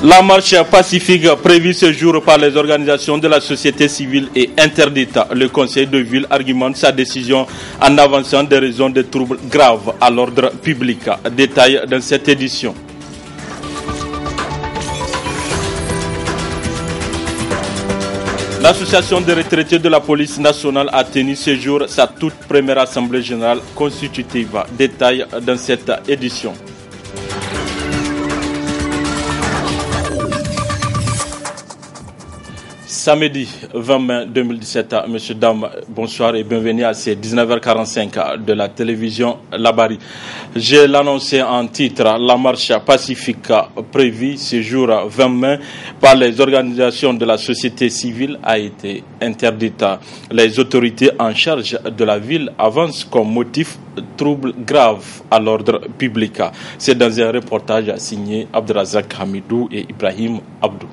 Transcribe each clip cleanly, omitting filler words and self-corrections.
La marche pacifique prévue ce jour par les organisations de la société civile est interdite. Le conseil de ville argumente sa décision en avançant des raisons de troubles graves à l'ordre public. Détail dans cette édition. L'association des retraités de la police nationale a tenu ce jour sa toute première assemblée générale constitutive. Détail dans cette édition. Samedi 20 mai 2017, messieurs, dames, bonsoir et bienvenue à ces 19h45 de la télévision Labari. J'ai l'annoncé en titre, la marche pacifique prévue ce jour 20 mai par les organisations de la société civile a été interdite. Les autorités en charge de la ville avancent comme motif troubles graves à l'ordre public. C'est dans un reportage signé Abdelrazak Hamidou et Ibrahim Abdou.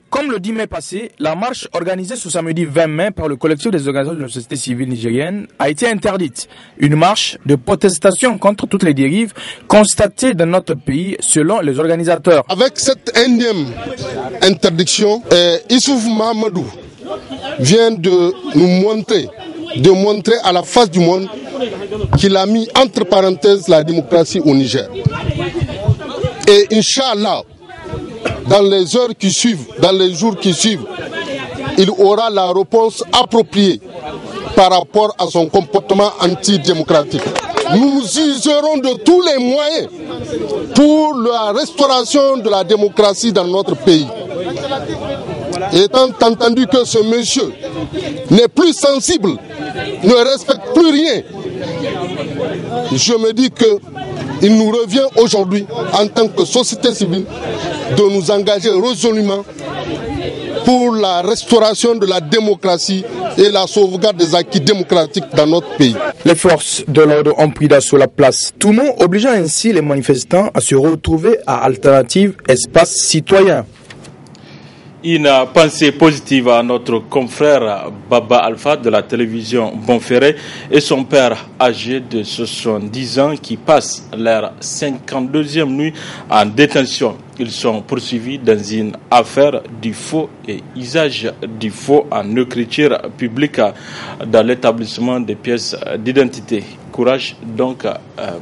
Comme le 10 mai passé, la marche organisée ce samedi 20 mai par le collectif des organisations de la société civile nigérienne a été interdite. Une marche de protestation contre toutes les dérives constatées dans notre pays selon les organisateurs. Avec cette énième interdiction, Issouf Mahamadou vient de nous montrer à la face du monde qu'il a mis entre parenthèses la démocratie au Niger. Et Inch'Allah, dans les heures qui suivent, dans les jours qui suivent, il aura la réponse appropriée par rapport à son comportement antidémocratique. Nous userons de tous les moyens pour la restauration de la démocratie dans notre pays. Étant entendu que ce monsieur n'est plus sensible, ne respecte plus rien, je me dis qu'il nous revient aujourd'hui, en tant que société civile, de nous engager résolument pour la restauration de la démocratie et la sauvegarde des acquis démocratiques dans notre pays. Les forces de l'ordre ont pris d'assaut la place Tounon, obligeant ainsi les manifestants à se retrouver à Alternative Espace Citoyen. Une pensée positive à notre confrère Baba Alpha de la télévision Bonferré et son père âgé de 70 ans qui passent leur 52e nuit en détention. Ils sont poursuivis dans une affaire du faux et usage du faux en écriture publique dans l'établissement des pièces d'identité. Courage donc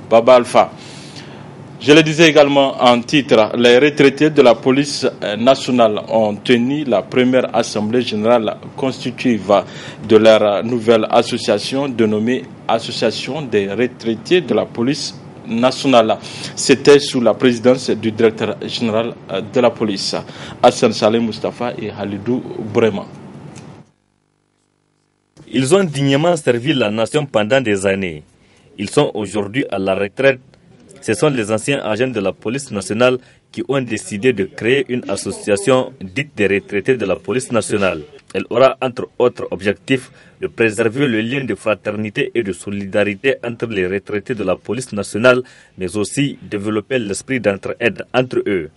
Baba Alpha. Je le disais également en titre, les retraités de la police nationale ont tenu la première assemblée générale constitutive de leur nouvelle association dénommée Association des retraités de la police nationale. C'était sous la présidence du directeur général de la police, Hassan Saleh Mustafa et Halidou Bourema. Ils ont dignement servi la nation pendant des années. Ils sont aujourd'hui à la retraite. Ce sont les anciens agents de la police nationale qui ont décidé de créer une association dite des retraités de la police nationale. Elle aura entre autres objectifs de préserver le lien de fraternité et de solidarité entre les retraités de la police nationale, mais aussi développer l'esprit d'entraide entre eux.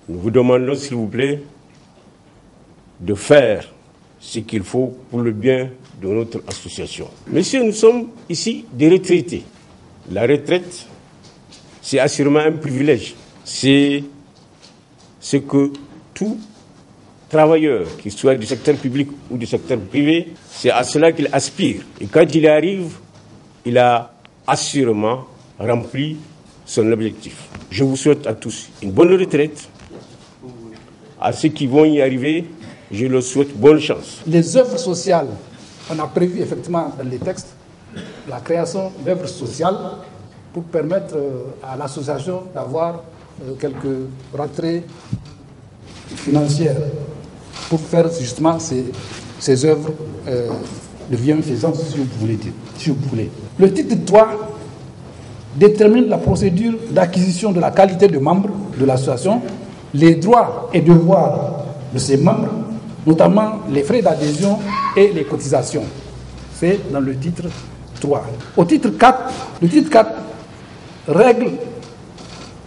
Nous vous demandons s'il vous plaît de faire ce qu'il faut pour le bien de notre association. Messieurs, nous sommes ici des retraités. La retraite, c'est assurément un privilège. C'est ce que tout travailleur, qu'il soit du secteur public ou du secteur privé, c'est à cela qu'il aspire. Et quand il y arrive, il a assurément rempli son objectif. Je vous souhaite à tous une bonne retraite. À ceux qui vont y arriver, je leur souhaite bonne chance. Les œuvres sociales, on a prévu effectivement dans les textes la création d'œuvres sociales pour permettre à l'association d'avoir quelques rentrées financières pour faire justement ces œuvres de bienfaisance, si vous voulez. Le titre 3 détermine la procédure d'acquisition de la qualité de membre de l'association, les droits et devoirs de ses membres, notamment les frais d'adhésion et les cotisations. C'est dans le titre 3. Au titre 4, le titre 4 règle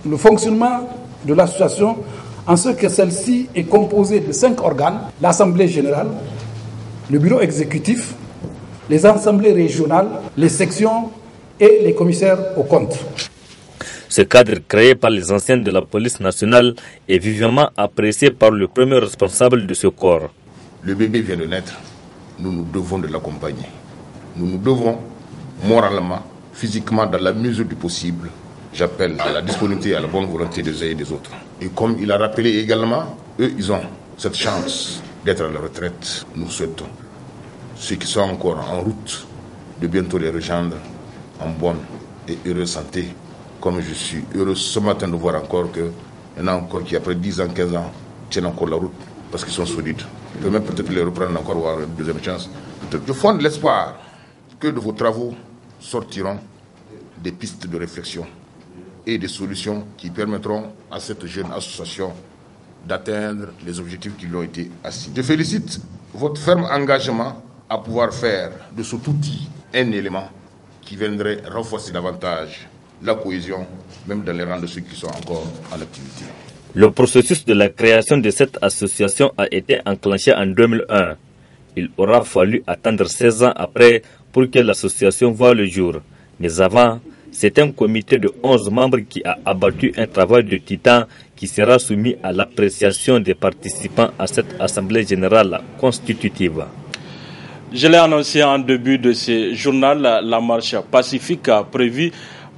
le fonctionnement de l'association en ce que celle-ci est composée de 5 organes, l'Assemblée générale, le bureau exécutif, les assemblées régionales, les sections et les commissaires aux comptes. Ce cadre créé par les anciens de la police nationale est vivement apprécié par le premier responsable de ce corps. Le bébé vient de naître, nous devons de l'accompagner. Nous devons moralement, physiquement, dans la mesure du possible. J'appelle à la disponibilité et à la bonne volonté des uns et des autres. Et comme il a rappelé également, eux, ils ont cette chance d'être à la retraite. Nous souhaitons, ceux qui sont encore en route, de bientôt les rejoindre en bonne et heureuse santé. Comme je suis heureux ce matin de voir encore qu'il y en a encore qui, après 10 ans, 15 ans, tiennent encore la route parce qu'ils sont solides. On peut même peut-être les reprendre encore, avoir une deuxième chance. Je fonde l'espoir que de vos travaux sortiront des pistes de réflexion et des solutions qui permettront à cette jeune association d'atteindre les objectifs qui lui ont été assis. Je félicite votre ferme engagement à pouvoir faire de cet outil un élément qui viendrait renforcer davantage la cohésion, même dans les rangs de ceux qui sont encore en activité. Le processus de la création de cette association a été enclenché en 2001. Il aura fallu attendre 16 ans après pour que l'association voie le jour. Mais avant, c'est un comité de 11 membres qui a abattu un travail de titan qui sera soumis à l'appréciation des participants à cette assemblée générale constitutive. Je l'ai annoncé en début de ce journal, la marche pacifique prévue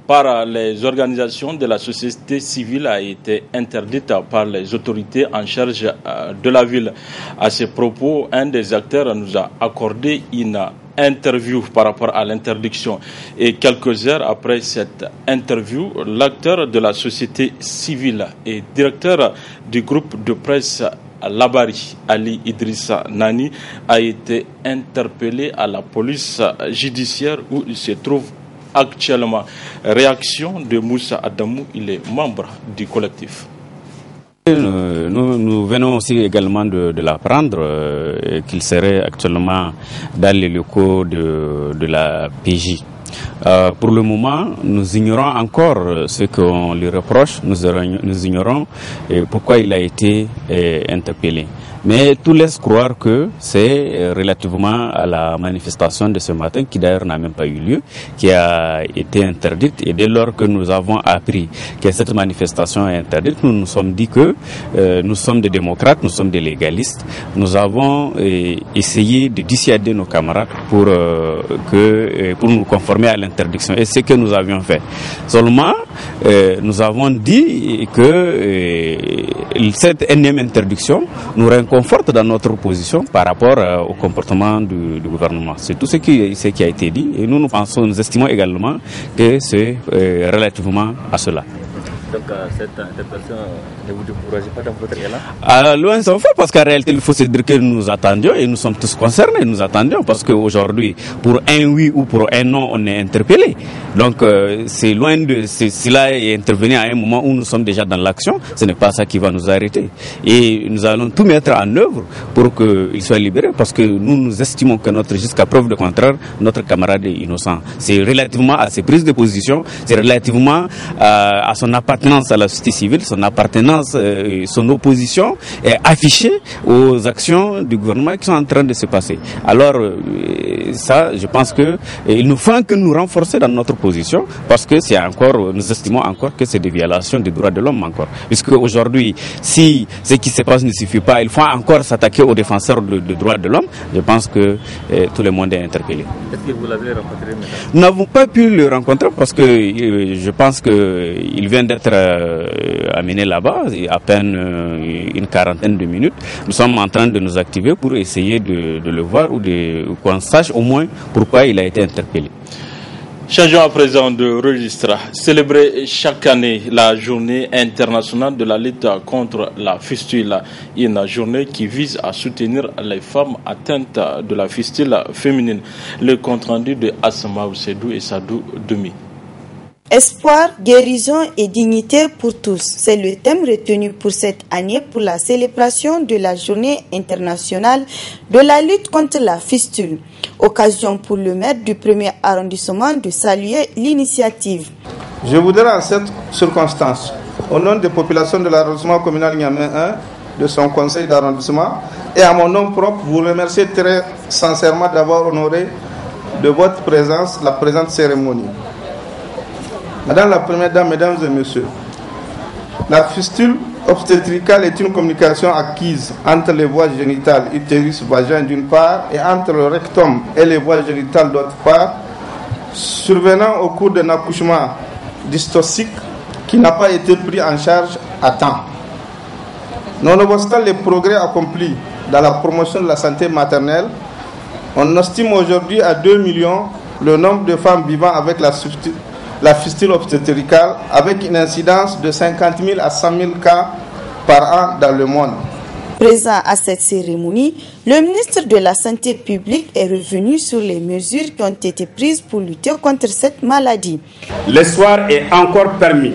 par les organisations de la société civile a été interdite par les autorités en charge de la ville. À ce propos, un des acteurs nous a accordé une interview par rapport à l'interdiction. Et quelques heures après cette interview, l'acteur de la société civile et directeur du groupe de presse Labari, Ali Idrissa Nani, a été interpellé à la police judiciaire où il se trouve actuellement. Réaction de Moussa Adamou, il est membre du collectif. Nous venons aussi également de l'apprendre qu'il serait actuellement dans les locaux de la PJ. Pour le moment, nous ignorons encore ce qu'on lui reproche, nous ignorons pourquoi il a été interpellé. Mais tout laisse croire que c'est relativement à la manifestation de ce matin, qui d'ailleurs n'a même pas eu lieu, qui a été interdite. Et dès lors que nous avons appris que cette manifestation est interdite, nous nous sommes dit que nous sommes des démocrates, nous sommes des légalistes. Nous avons essayé de dissuader nos camarades pour nous conformer à l'interdiction. Et c'est ce que nous avions fait. Seulement, nous avons dit que cette énième interdiction nous conforte dans notre position par rapport au comportement du gouvernement. C'est tout ce qui a été dit et nous estimons également que c'est relativement à cela. Donc cette interpellation ne vous découragez pas dans votre élan? Loin s'en faut, parce qu'en réalité il faut se dire que nous attendions et nous sommes tous concernés, nous attendions parce qu'aujourd'hui pour un oui ou pour un non on est interpellé. Donc c'est loin de cela est intervenu à un moment où nous sommes déjà dans l'action, ce n'est pas ça qui va nous arrêter. Et nous allons tout mettre en œuvre pour qu'il soit libéré parce que nous estimons que jusqu'à preuve de contraire, notre camarade est innocent. C'est relativement à ses prises de position, c'est relativement à son appartenance à la société civile, son appartenance, son opposition est affichée aux actions du gouvernement qui sont en train de se passer. Alors ça, je pense que il nous faut que nous renforcer dans notre position parce que nous estimons encore que c'est des violations des droits de l'homme encore. Puisque aujourd'hui, si ce qui se passe ne suffit pas, il faut encore s'attaquer aux défenseurs des droits de l'homme. Je pense que tout le monde est interpellé. Est-ce que vous l'avez rencontré maintenant? Nous n'avons pas pu le rencontrer parce que je pense qu'il vient d'être amené là-bas, à peine une quarantaine de minutes. Nous sommes en train de nous activer pour essayer de le voir ou qu'on sache au moins pourquoi il a été interpellé. Changeons à présent de registre. Célébrer chaque année la journée internationale de la lutte contre la fistule, une journée qui vise à soutenir les femmes atteintes de la fistule féminine. Le compte rendu de Asma Oussedou et Sadou Demi. Espoir, guérison et dignité pour tous. C'est le thème retenu pour cette année pour la célébration de la journée internationale de la lutte contre la fistule. Occasion pour le maire du 1er arrondissement de saluer l'initiative. Je voudrais en cette circonstance, au nom des populations de l'arrondissement communal Niamey 1, de son conseil d'arrondissement et à mon nom propre, vous remercier très sincèrement d'avoir honoré de votre présence la présente cérémonie. Madame la Première Dame, Mesdames et Messieurs, la fistule obstétricale est une communication acquise entre les voies génitales, utérus, vagin d'une part, et entre le rectum et les voies génitales d'autre part, survenant au cours d'un accouchement dystocique qui n'a pas été pris en charge à temps. Nonobstant les progrès accomplis dans la promotion de la santé maternelle, on estime aujourd'hui à 2 millions le nombre de femmes vivant avec la fistule obstétricale, avec une incidence de 50 000 à 100 000 cas par an dans le monde. Présent à cette cérémonie, le ministre de la Santé publique est revenu sur les mesures qui ont été prises pour lutter contre cette maladie. L'espoir est encore permis,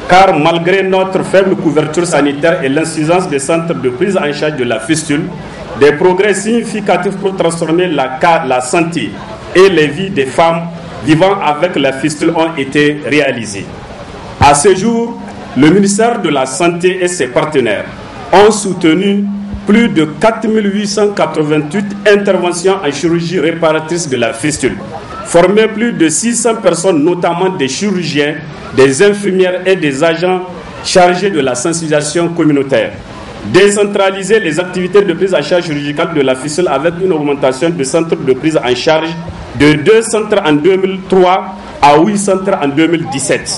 car malgré notre faible couverture sanitaire et l'insuffisance des centres de prise en charge de la fistule, des progrès significatifs pour transformer la santé et les vies des femmes vivant avec la fistule ont été réalisés. À ce jour, le ministère de la Santé et ses partenaires ont soutenu plus de 4 888 interventions en chirurgie réparatrice de la fistule, formé plus de 600 personnes, notamment des chirurgiens, des infirmières et des agents chargés de la sensibilisation communautaire. Décentraliser les activités de prise en charge chirurgicale de la fistule avec une augmentation de centres de prise en charge de 2 centres en 2003 à 8 centres en 2017.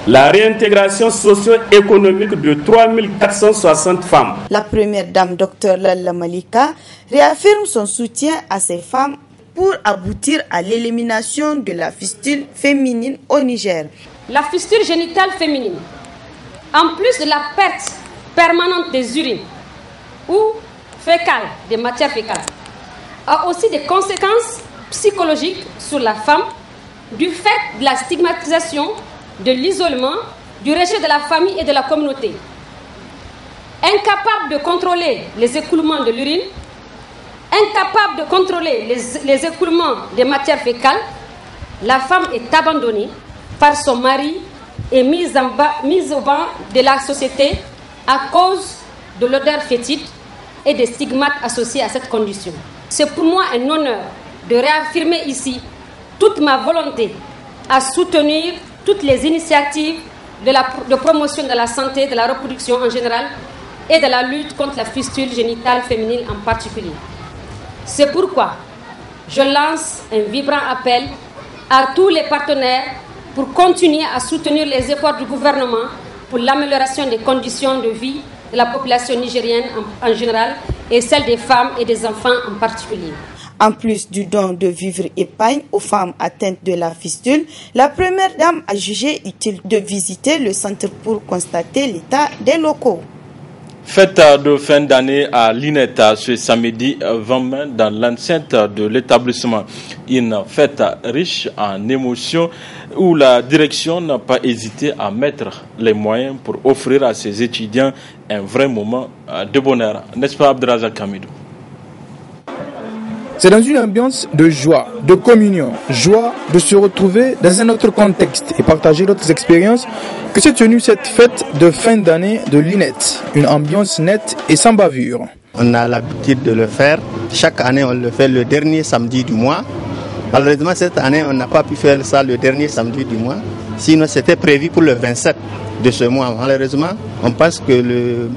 La réintégration socio-économique de 3 460 femmes. La première dame, Dr Lalla Malika, réaffirme son soutien à ces femmes pour aboutir à l'élimination de la fistule féminine au Niger. La fistule génitale féminine, en plus de la perte permanente des urines ou fécales, des matières fécales, a aussi des conséquences psychologiques sur la femme du fait de la stigmatisation, de l'isolement, du rejet de la famille et de la communauté. Incapable de contrôler les écoulements de l'urine, incapable de contrôler les écoulements des matières fécales, la femme est abandonnée par son mari et mise au banc de la société à cause de l'odeur fétide et des stigmates associés à cette condition. C'est pour moi un honneur de réaffirmer ici toute ma volonté à soutenir toutes les initiatives de promotion de la santé, de la reproduction en général et de la lutte contre la fistule génitale féminine en particulier. C'est pourquoi je lance un vibrant appel à tous les partenaires pour continuer à soutenir les efforts du gouvernement pour l'amélioration des conditions de vie de la population nigérienne en général et celle des femmes et des enfants en particulier. En plus du don de vivres épargne aux femmes atteintes de la fistule, la première dame a jugé utile de visiter le centre pour constater l'état des locaux. Fête de fin d'année à l'INETA ce samedi 20 mai dans l'enceinte de l'établissement. Une fête riche en émotions où la direction n'a pas hésité à mettre les moyens pour offrir à ses étudiants un vrai moment de bonheur. N'est-ce pas, Abdelrazak Hamidou? C'est dans une ambiance de joie, de communion, joie de se retrouver dans un autre contexte et partager d'autres expériences que s'est tenue cette fête de fin d'année de l'INET. Une ambiance nette et sans bavure. On a l'habitude de le faire. Chaque année, on le fait le dernier samedi du mois. Malheureusement, cette année, on n'a pas pu faire ça le dernier samedi du mois. Sinon, c'était prévu pour le 27 de ce mois. Malheureusement, on pense que le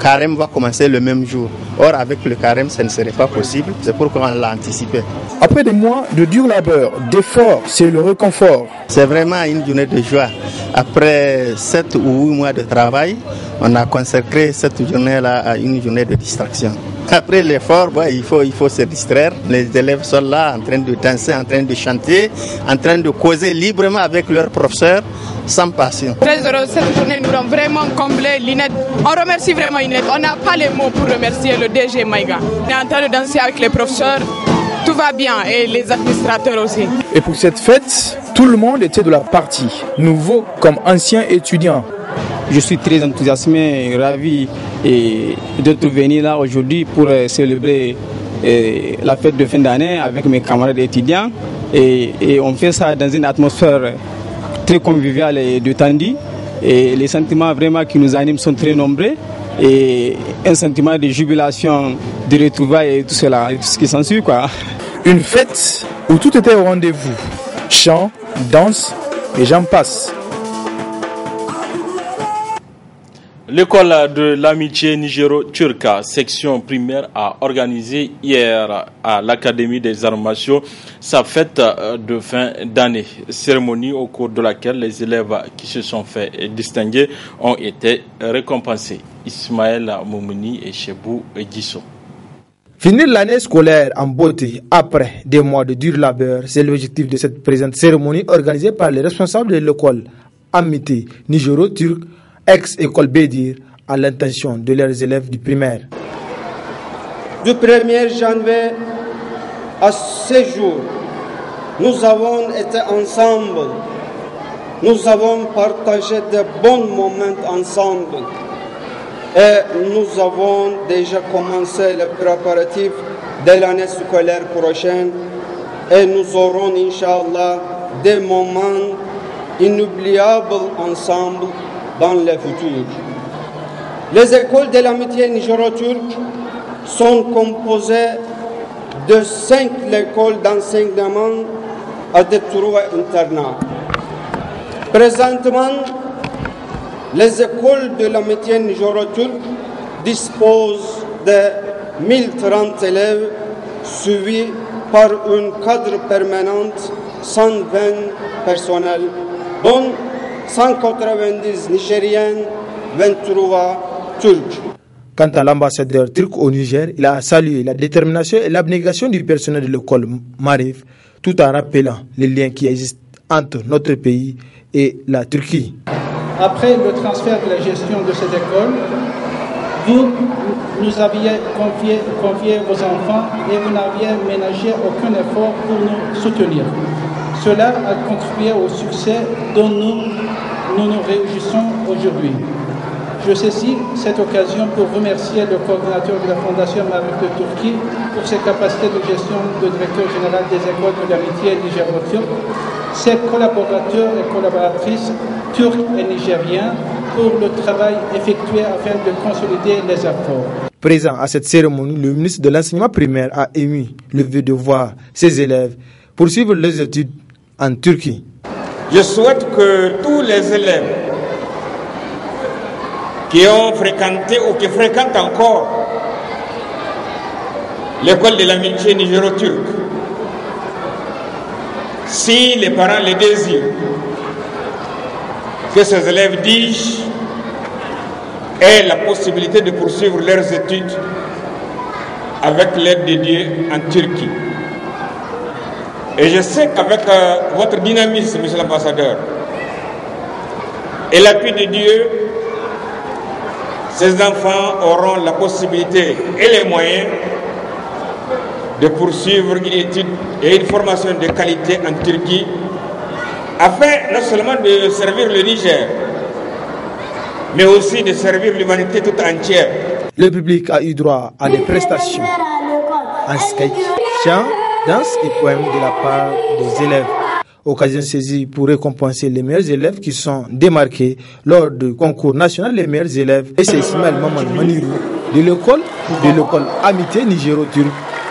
carême va commencer le même jour. Or, avec le carême, ça ne serait pas possible. C'est pourquoi on l'a anticipé. Après des mois de dur labeur, d'efforts, c'est le réconfort. C'est vraiment une journée de joie. Après 7 ou 8 mois de travail, on a consacré cette journée-là à une journée de distraction. Après l'effort, il faut se distraire. Les élèves sont là en train de danser, en train de chanter, en train de causer librement avec leurs professeurs, sans passion. Très heureux, cette journée nous rend vraiment comblés. l'INET. On remercie vraiment l'INET. On n'a pas les mots pour remercier le DG Maïga. On est en train de danser avec les professeurs. Tout va bien et les administrateurs aussi. Et pour cette fête, tout le monde était de la partie, nouveau comme ancien étudiant. Je suis très enthousiasmé et ravi d'être venu là aujourd'hui pour célébrer la fête de fin d'année avec mes camarades étudiants. Et on fait ça dans une atmosphère très conviviale et détendue. Et les sentiments vraiment qui nous animent sont très nombreux. Et un sentiment de jubilation, de retrouvailles et tout cela, tout ce qui s'ensuit, quoi. Une fête où tout était au rendez-vous. Chants, danse et j'en passe. L'école de l'amitié nigéro-turque, section primaire, a organisé hier à l'Académie des arts martiaux sa fête de fin d'année. Cérémonie au cours de laquelle les élèves qui se sont fait distinguer ont été récompensés. Ismaël Moumouni et Chebou Guisso. Finir l'année scolaire en beauté après des mois de dur labeur, c'est l'objectif de cette présente cérémonie organisée par les responsables de l'école Amitié nigéro-turque, ex-école Bédir, à l'intention de leurs élèves du primaire. Du 1er janvier à ce jour, nous avons été ensemble, nous avons partagé de bons moments ensemble et nous avons déjà commencé les préparatifs de l'année scolaire prochaine et nous aurons, Inch'Allah, des moments inoubliables ensemble dans le futur. Les écoles de l'amitié nigéro-turque sont composées de 5 écoles d'enseignement à des 3 internats. Présentement, les écoles de l'amitié nigéro-turque disposent de 1030 élèves suivis par un cadre permanent, 120 personnels, dont 190 Nigériens, 23 Turcs. Quant à l'ambassadeur turc au Niger, il a salué la détermination et l'abnégation du personnel de l'école Marif, tout en rappelant les liens qui existent entre notre pays et la Turquie. Après le transfert de la gestion de cette école, vous nous aviez confié vos enfants et vous n'aviez ménagé aucun effort pour nous soutenir. Cela a contribué au succès dont nous réjouissons aujourd'hui. Je saisis cette occasion pour remercier le coordinateur de la Fondation Marif de Turquie pour ses capacités de gestion de directeur général des écoles de l'amitié nigéro-turque, ses collaborateurs et collaboratrices turcs et nigériens pour le travail effectué afin de consolider les efforts. Présent à cette cérémonie, le ministre de l'enseignement primaire a émis le vœu de voir ses élèves poursuivre leurs études en Turquie. Je souhaite que tous les élèves qui ont fréquenté ou qui fréquentent encore l'école de l'amitié nigéro-turque, si les parents le désirent, que ces élèves dirigent aient la possibilité de poursuivre leurs études avec l'aide de Dieu en Turquie. Et je sais qu'avec votre dynamisme, monsieur l'ambassadeur, et l'appui de Dieu, ces enfants auront la possibilité et les moyens de poursuivre une étude et une formation de qualité en Turquie, afin non seulement de servir le Niger, mais aussi de servir l'humanité toute entière. Le public a eu droit à des prestations en sketch, chant, danse et poèmes de la part des élèves. Occasion saisie pour récompenser les meilleurs élèves qui sont démarqués lors du concours national des meilleurs élèves. Et c'est Ismaël Maman Manirou de l'école Amitié nigéro-turque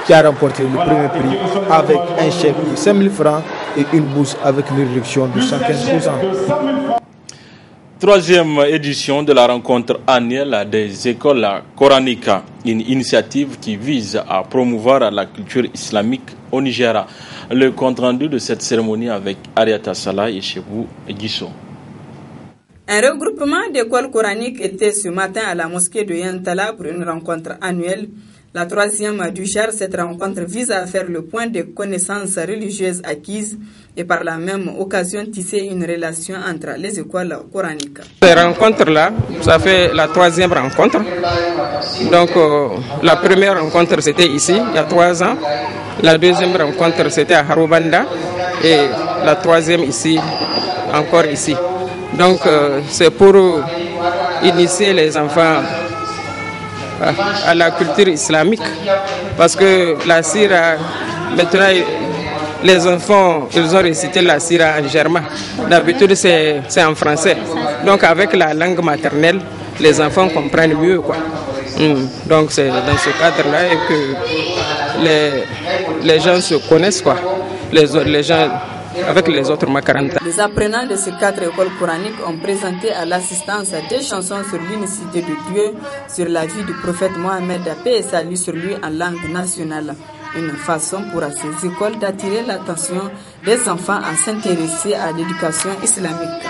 qui a remporté le premier prix avec un chèque de 5 000 francs et une bourse avec une réduction de 115%. Troisième édition de la rencontre annuelle des écoles coraniques, une initiative qui vise à promouvoir la culture islamique au Niger. Le compte-rendu de cette cérémonie avec Ariata Salah et Chebou Guisso. Un regroupement d'écoles coraniques était ce matin à la mosquée de Yantala pour une rencontre annuelle. La troisième du genre, cette rencontre vise à faire le point des connaissances religieuses acquises et par la même occasion tisser une relation entre les écoles coraniques. Ces rencontres-là, ça fait la troisième rencontre. Donc la première rencontre c'était ici, il y a 3 ans. La deuxième rencontre c'était à Harobanda et la troisième ici, encore ici. Donc c'est pour initier les enfants à la culture islamique, parce que la sira, maintenant les enfants ils ont récité la sira en germain, d'habitude c'est en français, donc avec la langue maternelle les enfants comprennent mieux quoi. Donc c'est dans ce cadre là que les gens se connaissent quoi, les gens avec les autres Makaranta. Les apprenants de ces 4 écoles coraniques ont présenté à l'assistance des chansons sur l'unicité de Dieu, sur la vie du prophète Mohammed, paix et salut sur lui en langue nationale. Une façon pour ces écoles d'attirer l'attention des enfants à s'intéresser à l'éducation islamique.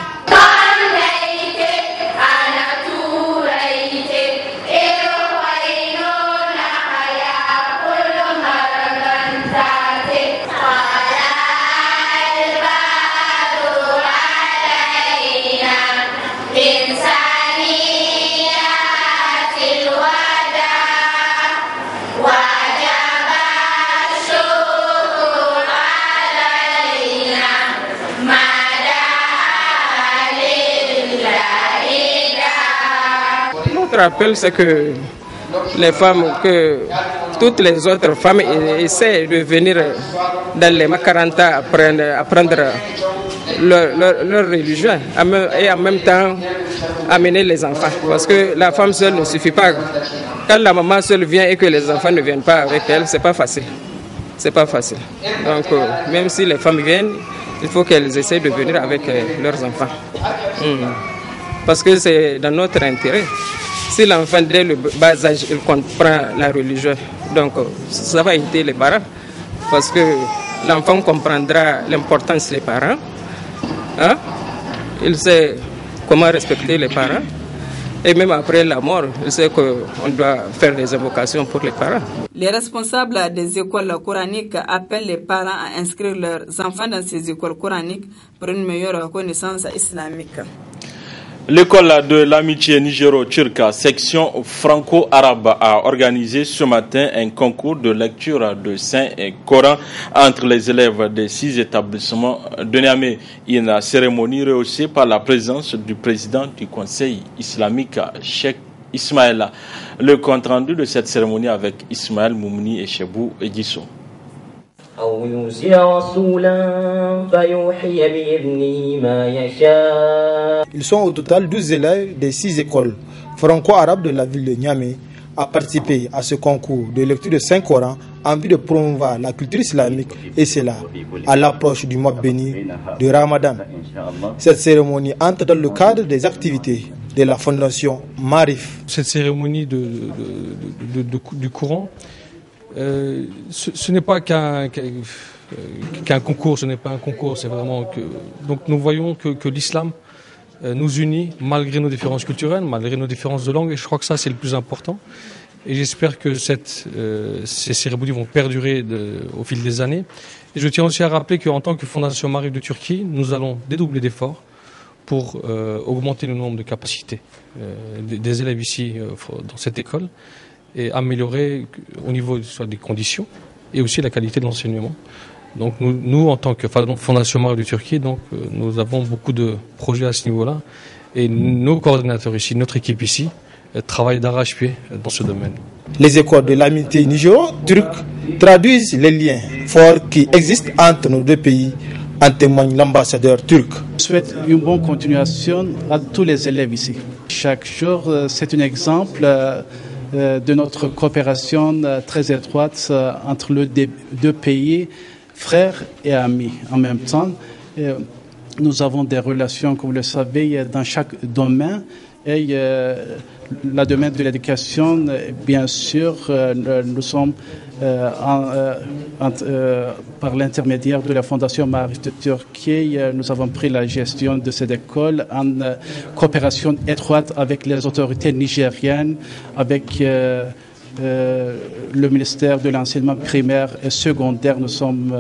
Notre appel, c'est que les femmes, que toutes les autres femmes essaient de venir dans les Makaranta apprendre leur religion et en même temps amener les enfants. Parce que la femme seule ne suffit pas. Quand la maman seule vient et que les enfants ne viennent pas avec elle, c'est pas facile. C'est pas facile. Donc, même si les femmes viennent, il faut qu'elles essaient de venir avec leurs enfants. Parce que c'est dans notre intérêt. Si l'enfant, dès le bas âge, il comprend la religion, donc ça va aider les parents. Parce que l'enfant comprendra l'importance des parents. Hein? Il sait comment respecter les parents. Et même après la mort, il sait qu'on doit faire des invocations pour les parents. Les responsables des écoles coraniques appellent les parents à inscrire leurs enfants dans ces écoles coraniques pour une meilleure connaissance islamique. L'école de l'amitié nigéro-turque, section franco-arabe, a organisé ce matin un concours de lecture de Saint-Coran entre les élèves des 6 établissements de Niamey. Une cérémonie rehaussée par la présence du président du Conseil islamique, Cheikh Ismaël. Le compte rendu de cette cérémonie avec Ismaël Moumouni et Chebou Edjisso. Ils sont au total 12 élèves des 6 écoles franco-arabes de la ville de Niamey à participer à ce concours de lecture de Saint-Coran en vue de promouvoir la culture islamique et cela à l'approche du mois béni de Ramadan. Cette cérémonie entre dans le cadre des activités de la fondation Marif. Cette cérémonie du Coran, ce n'est pas qu'un concours, ce n'est pas un concours, c'est vraiment que... Donc nous voyons que l'islam nous unit malgré nos différences culturelles, malgré nos différences de langue, et je crois que ça c'est le plus important. Et j'espère que ces cérémonies vont perdurer au fil des années. Et je tiens aussi à rappeler qu'en tant que Fondation Marif de Turquie, nous allons dédoubler d'efforts pour augmenter le nombre de capacités des élèves ici dans cette école et améliorer au niveau soit des conditions et aussi la qualité de l'enseignement. Donc nous en tant que Fondation Marif de Turquie, donc, nous avons beaucoup de projets à ce niveau-là et nos coordinateurs ici, notre équipe ici, travaillent d'arrache-pied dans ce domaine. Les écoles de l'amitié nigéro-turque traduisent les liens forts qui existent entre nos deux pays, en témoigne l'ambassadeur turc. Je souhaite une bonne continuation à tous les élèves ici. Chaque jour, c'est un exemple de notre coopération très étroite entre les deux pays, frères et amis en même temps. Nous avons des relations, comme vous le savez, dans chaque domaine. Et le domaine de l'éducation, bien sûr, nous sommes par l'intermédiaire de la Fondation Marif de Turquie, nous avons pris la gestion de cette école en coopération étroite avec les autorités nigériennes, avec le ministère de l'enseignement primaire et secondaire. Nous sommes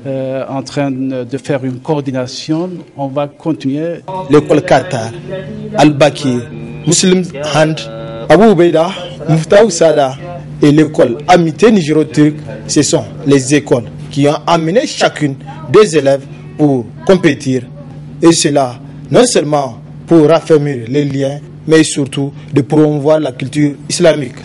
en train de faire une coordination. On va continuer. L'école Qatar, Al-Bakir, Muslim Hand, Abou Beida, Muftaou Sada et l'école Amitié nigéro-turque, ce sont les écoles qui ont amené chacune des élèves pour compétir. Et cela, non seulement pour raffermir les liens, mais surtout de promouvoir la culture islamique.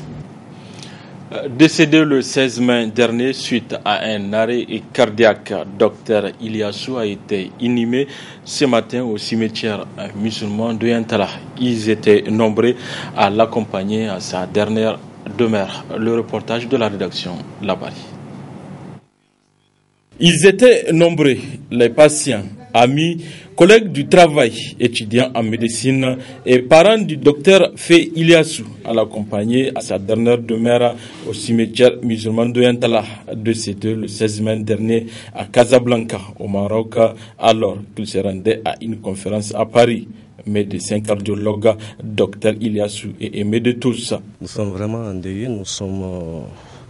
Décédé le 16 mai dernier suite à un arrêt cardiaque, Dr Ilyassou a été inhumé ce matin au cimetière musulman de Yantala. Ils étaient nombreux à l'accompagner à sa dernière demeure. Le reportage de la rédaction Labari. Ils étaient nombreux, les patients, amis, collègues du travail, étudiants en médecine et parents du docteur Fé Iliassou, à l'accompagner à sa dernière demeure au cimetière musulman de Yantala, décédé le 16 mai dernier à Casablanca, au Maroc, alors qu'il se rendait à une conférence à Paris. Médecin cardiologue, docteur Iliassou est aimé de tous. Nous sommes vraiment endeuillés, nous sommes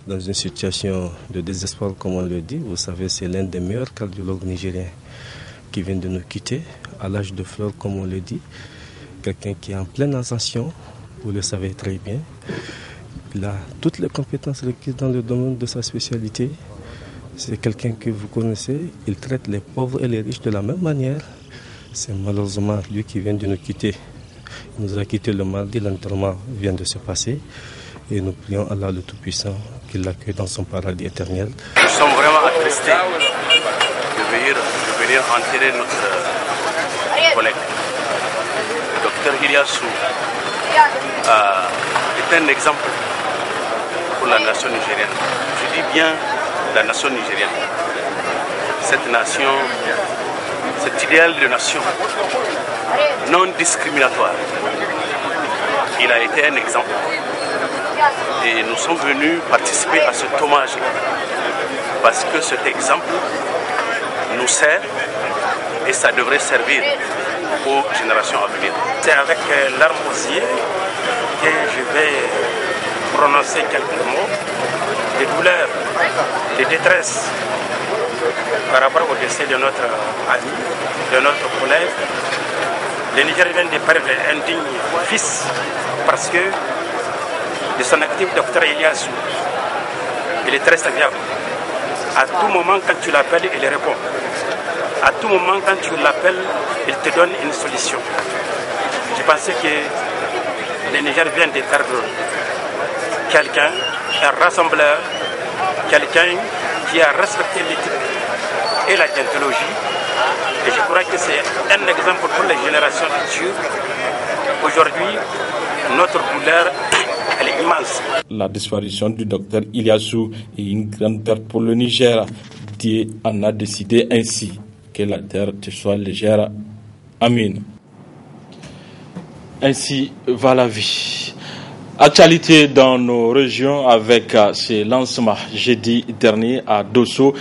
dans une situation de désespoir, comme on le dit. Vous savez, c'est l'un des meilleurs cardiologues nigériens qui vient de nous quitter à l'âge de fleur, comme on le dit. Quelqu'un qui est en pleine ascension, vous le savez très bien. Il a toutes les compétences requises dans le domaine de sa spécialité. C'est quelqu'un que vous connaissez. Il traite les pauvres et les riches de la même manière. C'est malheureusement lui qui vient de nous quitter. Il nous a quitté le mardi, l'enterrement vient de se passer. Et nous prions Allah le Tout-Puissant qu'il l'accueille dans son paradis éternel. Nous sommes vraiment attristés de venir enterrer notre collègue. Le docteur Iliassou est un exemple pour la nation nigérienne. Je dis bien la nation nigérienne. Cette nation, cet idéal de nation non discriminatoire. Il a été un exemple. Et nous sommes venus participer à cet hommage parce que cet exemple nous sert et ça devrait servir aux générations à venir. C'est avec larmes aux yeux que je vais prononcer quelques mots de douleur, de détresse par rapport au décès de notre ami, de notre collègue. Le Niger vient de perdre un digne fils parce que de son actif docteur Iliassou, il est très serviable. À tout moment, quand tu l'appelles, il répond. À tout moment, quand tu l'appelles, il te donne une solution. Je pensais que le Niger vient de perdre quelqu'un, un rassembleur, quelqu'un qui a respecté l'éthique et la déontologie. Et je crois que c'est un exemple pour les générations futures. Aujourd'hui, notre douleur, elle est immense. La disparition du docteur Iliassou est une grande perte pour le Niger. Dieu en a décidé ainsi. Que la terre te soit légère. Amen. Ainsi va la vie. Actualité dans nos régions avec ce lancement jeudi dernier à Dosso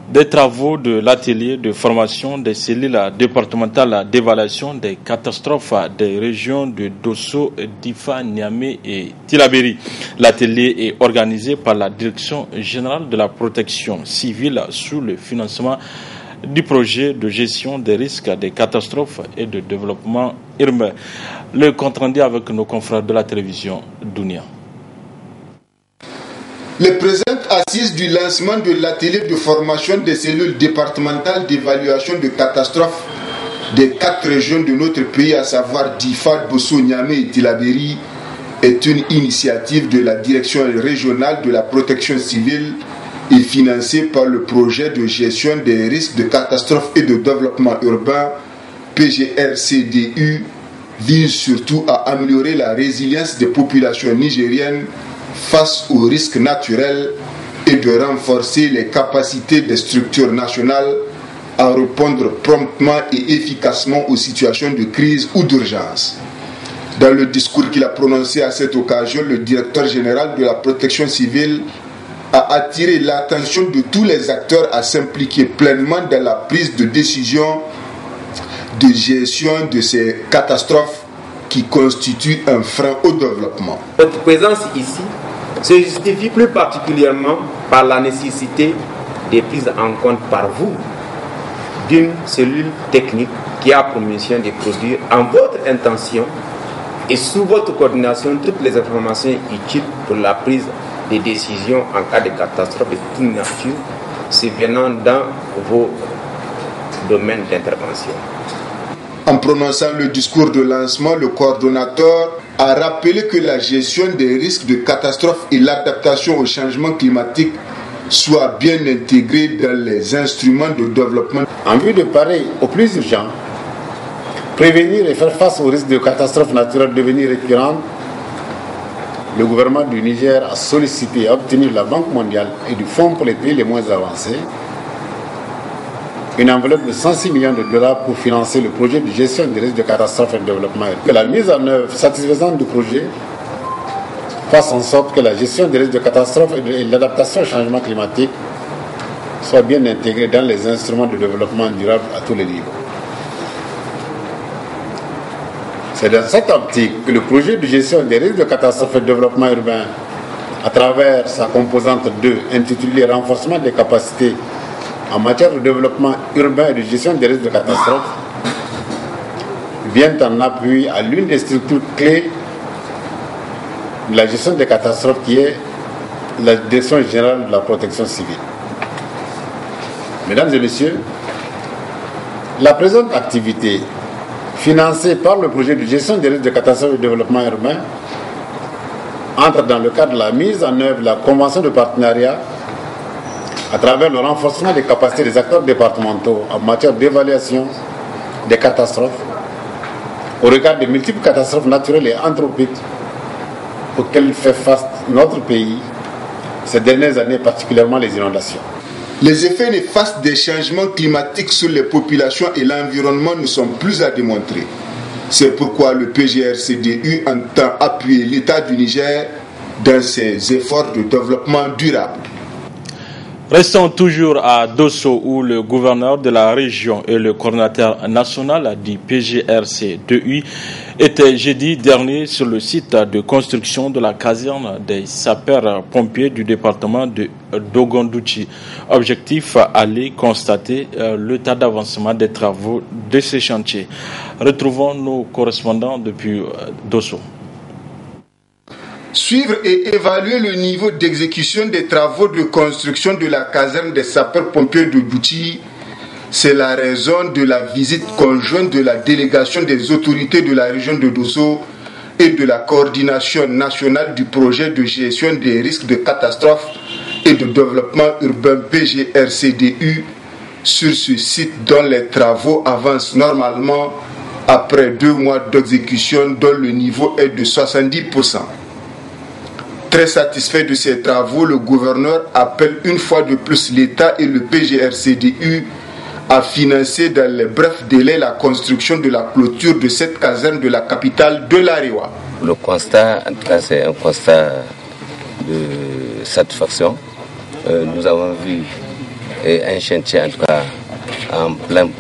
des travaux de l'atelier de formation des cellules départementales d'évaluation des catastrophes des régions de Dosso, Difa, Niamey et Tillabéri. L'atelier est organisé par la Direction générale de la protection civile sous le financement du projet de gestion des risques des catastrophes et de développement urbain. Le compte rendu avec nos confrères de la télévision Dunia. Les présentes assises du lancement de l'atelier de formation des cellules départementales d'évaluation de catastrophes des 4 régions de notre pays, à savoir Difa, Dosso, Niamey et Tillabéri, est une initiative de la Direction régionale de la protection civile et financée par le projet de gestion des risques de catastrophes et de développement urbain, PGRCDU, vise surtout à améliorer la résilience des populations nigériennes face aux risques naturels et de renforcer les capacités des structures nationales à répondre promptement et efficacement aux situations de crise ou d'urgence. Dans le discours qu'il a prononcé à cette occasion, le directeur général de la protection civile a attiré l'attention de tous les acteurs à s'impliquer pleinement dans la prise de décision de gestion de ces catastrophes qui constituent un frein au développement. Votre présence ici se justifie plus particulièrement par la nécessité de prise en compte par vous d'une cellule technique qui a pour mission de produire en votre intention et sous votre coordination toutes les informations utiles pour la prise des décisions en cas de catastrophe de toute nature survenant dans vos domaines d'intervention. En prononçant le discours de lancement, le coordonnateur a rappelé que la gestion des risques de catastrophe et l'adaptation au changement climatique soient bien intégrées dans les instruments de développement. En vue de parer au plus urgent, prévenir et faire face aux risques de catastrophes naturelles devenir récurrentes, le gouvernement du Niger a sollicité et obtenu de la Banque mondiale et du Fonds pour les pays les moins avancés une enveloppe de 106 millions de dollars pour financer le projet de gestion des risques de catastrophes et de développement. Que la mise en œuvre satisfaisante du projet fasse en sorte que la gestion des risques de catastrophes et l'adaptation au changement climatique soit bien intégrée dans les instruments de développement durable à tous les niveaux. C'est dans cette optique que le projet de gestion des risques de catastrophes et de développement urbain, à travers sa composante 2, intitulée « Renforcement des capacités en matière de développement urbain et de gestion des risques de catastrophes », vient en appui à l'une des structures clés de la gestion des catastrophes, qui est la Direction générale de la protection civile. Mesdames et messieurs, la présente activité, financée par le projet de gestion des risques de catastrophes et de développement urbain, entre dans le cadre de la mise en œuvre de la convention de partenariat à travers le renforcement des capacités des acteurs départementaux en matière d'évaluation des catastrophes au regard des multiples catastrophes naturelles et anthropiques auxquelles fait face notre pays ces dernières années, particulièrement les inondations. Les effets néfastes des changements climatiques sur les populations et l'environnement ne sont plus à démontrer. C'est pourquoi le PGRCDU entend appuyer l'État du Niger dans ses efforts de développement durable. Restons toujours à Dosso, où le gouverneur de la région et le coordinateur national du PGRC2U étaient jeudi dernier sur le site de construction de la caserne des sapeurs-pompiers du département de Dogondouchi. Objectif, aller constater l'état d'avancement des travaux de ces chantiers. Retrouvons nos correspondants depuis Dosso. Suivre et évaluer le niveau d'exécution des travaux de construction de la caserne des sapeurs-pompiers de Douchi, c'est la raison de la visite conjointe de la délégation des autorités de la région de Dosso et de la coordination nationale du projet de gestion des risques de catastrophes et de développement urbain PGRCDU sur ce site dont les travaux avancent normalement après 2 mois d'exécution dont le niveau est de 70%. Très satisfait de ces travaux, le gouverneur appelle une fois de plus l'État et le PGRCDU à financer dans les brefs délais la construction de la clôture de cette caserne de la capitale de l'Arewa. Le constat, en tout cas, c'est un constat de satisfaction. Nous avons vu un chantier, en tout cas, en pleine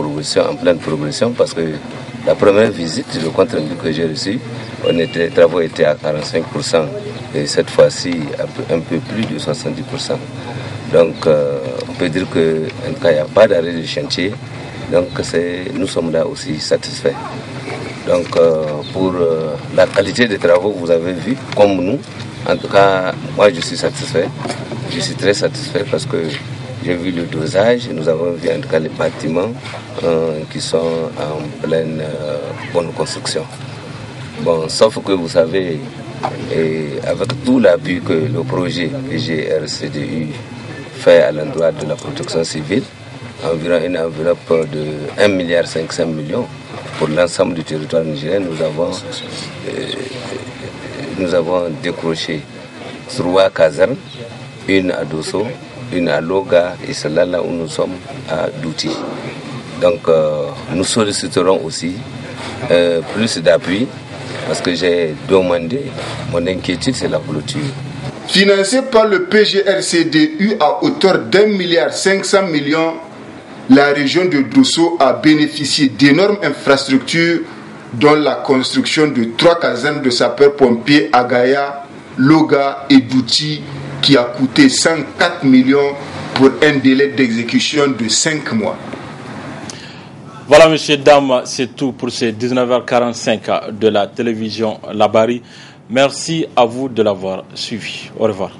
progression, parce que la première visite, le compte rendu que j'ai reçu, les travaux étaient à 45%. Et cette fois-ci, un peu plus de 70%. Donc, on peut dire qu'en tout cas, il n'y a pas d'arrêt de chantier. Donc, nous sommes là aussi satisfaits. Donc, pour la qualité des travaux, vous avez vu, comme nous, en tout cas, moi, je suis satisfait. Je suis très satisfait parce que j'ai vu le dosage. Nous avons vu, en tout cas, les bâtiments qui sont en pleine bonne construction. Bon, sauf que vous savez, et avec tout l'appui que le projet PGRCDU fait à l'endroit de la protection civile, environ une enveloppe de 1,5 milliard pour l'ensemble du territoire nigérien, nous avons décroché 3 casernes, une à Dosso, une à Loga et celle-là là où nous sommes à Douti. Donc nous solliciterons aussi plus d'appui. Parce que j'ai demandé, mon inquiétude, c'est la clôture. Financé par le PGRCDU à hauteur d'1,5 milliard, la région de Dosso a bénéficié d'énormes infrastructures, dont la construction de 3 casernes de sapeurs-pompiers à Gaïa, Loga et Douti, qui a coûté 104 millions pour un délai d'exécution de 5 mois. Voilà, messieurs, dames, c'est tout pour ces 19h45 de la télévision Labari. Merci à vous de l'avoir suivi. Au revoir.